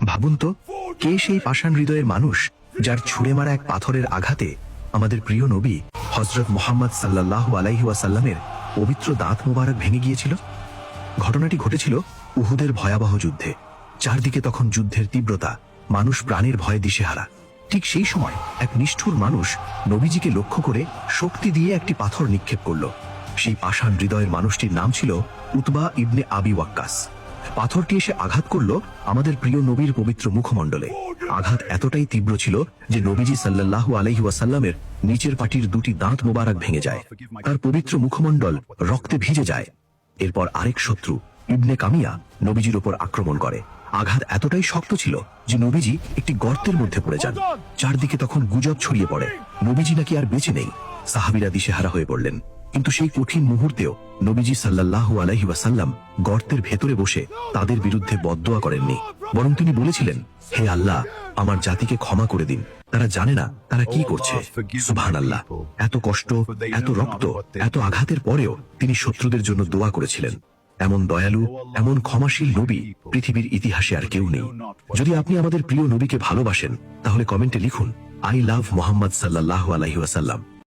ভাবুন তো, কে সেই পাষাণ হৃদয়ের মানুষ যার ছুঁড়ে মারা এক পাথরের আঘাতে আমাদের প্রিয় নবী হযরত মুহাম্মদ সাল্লাল্লাহু আলাইহি ওয়াসাল্লামের পবিত্র দাঁত মোবারক ভেঙে গিয়েছিল। ঘটনাটি ঘটেছিল উহুদের ভয়াবহ যুদ্ধে। চারদিকে তখন যুদ্ধের তীব্রতা, মানুষ প্রাণের ভয়ে দিশেহারা। ঠিক সেই সময় এক নিষ্ঠুর মানুষ নবীজিকে লক্ষ্য করে শক্তি দিয়ে একটি পাথর নিক্ষেপ করল। সেই পাষাণ হৃদয়ের মানুষটির নাম ছিল উতবা ইবনে আবি ওয়াক্কাস। পাথরটি এসে আঘাত করল আমাদের প্রিয় নবীর পবিত্র মুখমণ্ডলে। আঘাত এতটাই তীব্র ছিল যে নবীজি সাল্লাল্লাহু আলাইহি ওয়াসাল্লামের নিচের পাটির দুটি দাঁত মোবারক ভেঙে যায়। তার পবিত্র মুখমণ্ডল রক্তে ভিজে যায়। এরপর আরেক শত্রু ইবনে কামিয়া নবীজির উপর আক্রমণ করে। আঘাত এতটাই শক্ত ছিল যে নবীজি একটি গর্তের মধ্যে পড়ে যান। চারদিকে তখন গুজব ছড়িয়ে পড়ে নবীজি নাকি আর বেঁচে নেই। সাহাবীরা দিশেহারা হয়ে পড়লেন। কিন্তু সেই কঠিন মুহূর্তেও নবীজি সাল্লাল্লাহু আলাইহি ওয়াসাল্লাম গর্তের ভেতরে বসে তাদের বিরুদ্ধে বদদোয়া করেননি, বরং তিনি বলেছিলেন, হে আল্লাহ, আমার জাতিকে ক্ষমা করে দিন, তারা জানে না তারা কি করছে। সুবহানাল্লাহ। এত কষ্ট, এত রক্ত, এত আঘাতের পরেও তিনি শত্রুদের জন্য দোয়া করেছিলেন। এমন দয়ালু, এমন ক্ষমাশীল নবী পৃথিবীর ইতিহাসে আর কেউ নেই। যদি আপনি আমাদের প্রিয় নবীকে ভালোবাসেন তাহলে কমেন্টে লিখুন, আই লাভ মুহাম্মদ সাল্লাল্লাহু আলাইহি ওয়াসাল্লাম।